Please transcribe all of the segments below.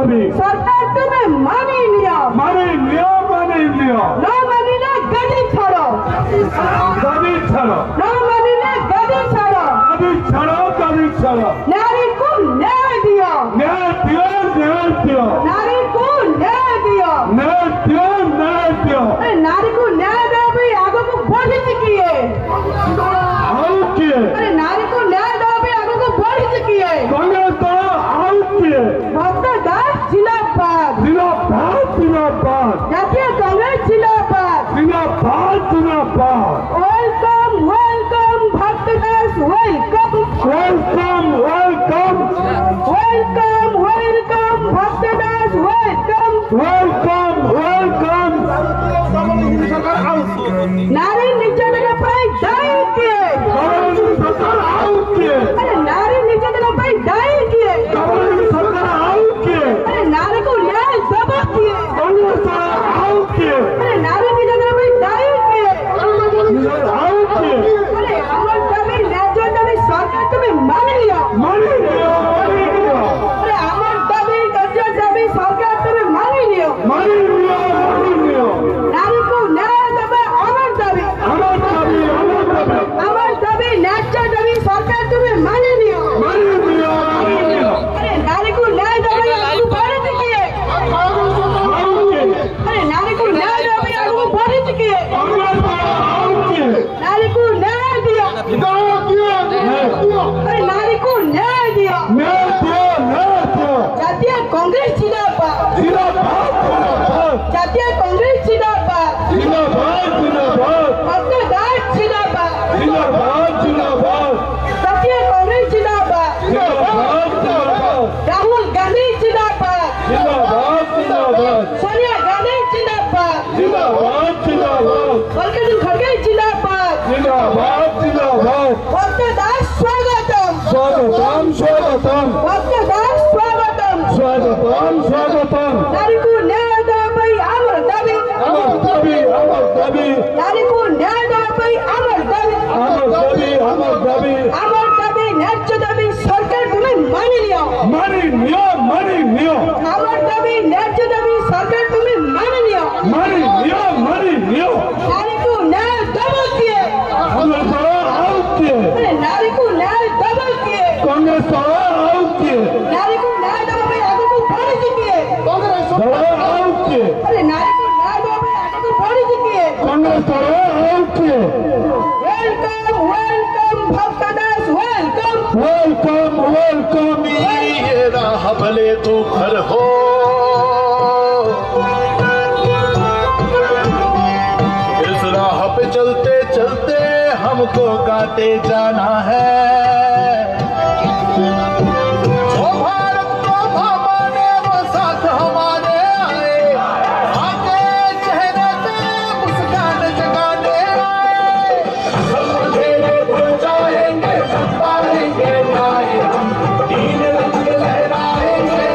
দাবি সরকার তুমি মানি নিও মানি নিও না মানিলে গাড়ি ছাড়ো দাবি ছাড়ো না মানিলে গাড়ি ছাড়ো দাবি ছাড়ো নারীকে ন্যায় দিও ন্যায় দিও নারীকে ন্যায় দিও ন্যায় দিও নারীকে ন্যায় দেওয়া ପାଇଁ ଆଗକୁ ବଢିଛି କିଏ ଆଉ କିଏ ନାରୀକୁ ନ୍ୟାୟ ଦେବା ପାଇଁ ଆଗକୁ ବଢିଛି କିଏ କଂଗ୍ରେସ ଦଳ ଆଉ କିଏ ଭକ୍ତ ଦାସ ଜିନ୍ଦାବାଦ ଜାତୀୟ କଂଗ୍ରେସ ଜିନ୍ଦାବାଦ ওয়েলকাম ভক্ত দাস ওয়েলকাম ভক্ত দাস ওয়েলকাম নারী নির্যাতন ପାଇଁ দায়ী କିଏ নারী নির্যাতন ପାଇଁ দায়ী କିଏ নারীକୁ ନ୍ୟାୟ ଦେବ କିଏ নারী নির্যাতন ପାଇଁ দায়ী କିଏ আমার দাবি ন্যায্য দাবি সরকার তুমি মানি নিও আমার দাবি ন্যায্য দাবি সরকার তুমি মানি নিও নারীকে ন্যায় দেবে আমার দাবি ন্যায্য দাবি সরকার তুমি মানি নিও নারীকে ন্যায় দেবে আগুন বড়িছে কিয়ে নারীকে ন্যায় দেবে আগুন বড়িছে কিয়ে নারীকে ন্যায় দিও নারীকে ন্যায় দিও জাতীয় কংগ্রেস জিন্দাবাদ জাতীয় কংগ্রেস জিন্দাবাদ ভক্ত দাস জিন্দাবাদ জাতীয় কংগ্রেস জিন্দাবাদ রাহুল গান্ধী জিন্দাবাদ সোনিয়া গান্ধী জিন্দাবাদ মল্লিকার্জুন খড়গে জিন্দাবাদ ভক্ত দাস স্বাগতম ভক্ত দাস স্বাগতম নারীকে ন্যায় দেওয়া ପାଇଁ আমার দাবি নারীকে ন্যায় দেওয়া ପାଇଁ আমার দাবি ন্যায্য দাবি সরকার তুমি মানি নিও আমার দাবি ন্যায্য দাবি সরকার তুমি মানি নিও নারীকে ন্যায় দেব কিয়ে নারীকে ন্যায় দেব কিয়ে কংগ্রেস দল ଆଉ କିଏ নারীকে ন্যায় দেওয়া ପାଇଁ ଆଗକୁ ବଢିଛି କିଏ ଦଳ ଆଉ କିଏ নারীকে ন্যায় দেওয়া ପାଇଁ ଆଗକୁ ବଢିଛି କିଏ কংগ্রেস দল ଆଉ কিଏ ওয়েলকাম ভক্ত দাস ওয়েলকাম ये राह भले तू घर हो इस राह पे चलते चलते हमको गाते जाना है जो भारत को थामाने वो साथ हमारे आए आगे चेहरे पे मुस्कान जगाने आए सब मुझे भूल जाएंगे सब पाएंगे जाए हम तीन रंग लहराएंगे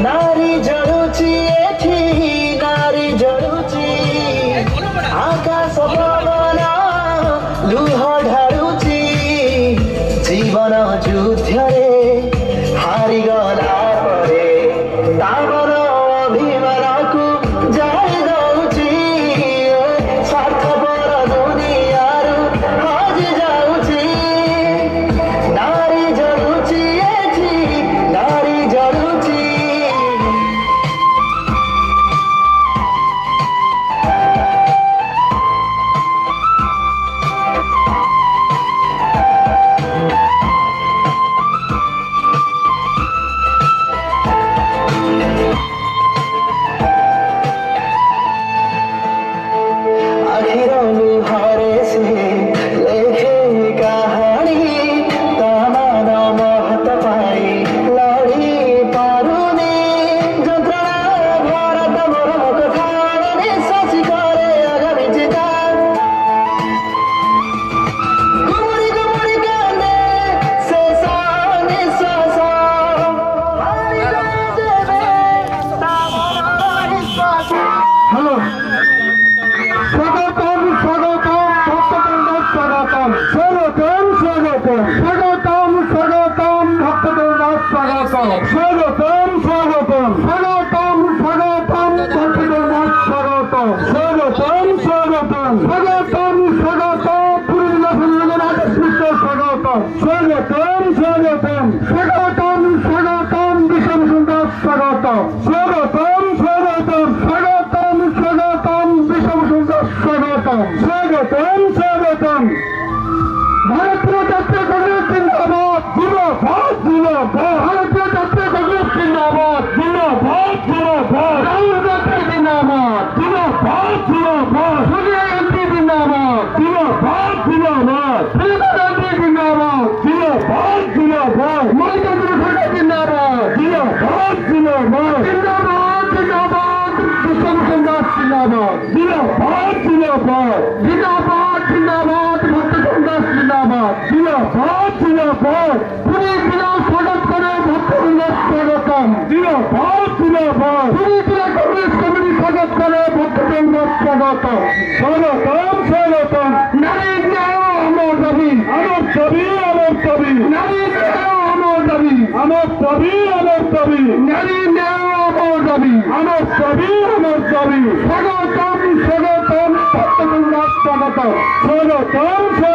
नारी जड़ुची एठी नारी जड़ुची आका স্বাগতম স্বাগতম স্বাগতম স্বাগতম ভক্তগণ স্বাগতম স্বাগতম স্বাগতম স্বাগতম স্বাগতম পূর্ণজগন্নাথ কৃষ্ণ স্বাগতম স্বাগতম স্বাগতম স্বাগতম স্বাগতম বিষম সুন্দর স্বাগতম স্বাগতম স্বাগতম স্বাগতম স্বাগতম বিষম সুন্দর স্বাগতম স্বাগতম স্বাগতম ভারতীয় জাতীয় কংগ্রেস জিন্দাবাদ জিন্দাবাদ জিন্দাবাদ ভারতীয় জাতীয় কংগ্রেস জিন্দাবাদ জিন্দাবাদ জিন্দাবাদ রাহুল গান্ধী জিন্দাবাদ জিন্দাবাদ জিন্দাবাদ সোনিয়া গান্ধী জিন্দাবাদ জিন্দাবাদ জিন্দাবাদ প্রিয়াঙ্কা গান্ধী জিন্দাবাদ জিন্দাবাদ জিন্দাবাদ মল্লিকার্জুন খড়গে জিন্দাবাদ জিন্দাবাদ জিন্দাবাদ জিন্দাবাদ জিন্দাবাদ বিষ্ণু দাস জিন্দাবাদ জিন্দাবাদ জিন্দাবাদ জিন্দাবাদ জিন্দাবাদ ভক্তগণ দাস জিন্দাবাদ জিন্দাবাদ জিন্দাবাদ পুরী জেলা স্বাগত করে ভক্তগণ দাস স্বাগতম জিন্দাবাদ জিন্দাবাদ পুরী জেলা কংগ্রেস কমিটি স্বাগত করে ভক্তগণ দাস স্বাগতম স্বাগতম স্বাগতম নারী ন্যায় আমার দাবি আমার দাবি আমার দাবি নারী ন্যায় আমার দাবি আমার দাবি আমার দাবি নারী ন্যায় আমার দাবি আমার দাবি আমার দাবি স্বাগতম স্বাগতম ভক্তগণ দাস স্বাগতম স্বাগতম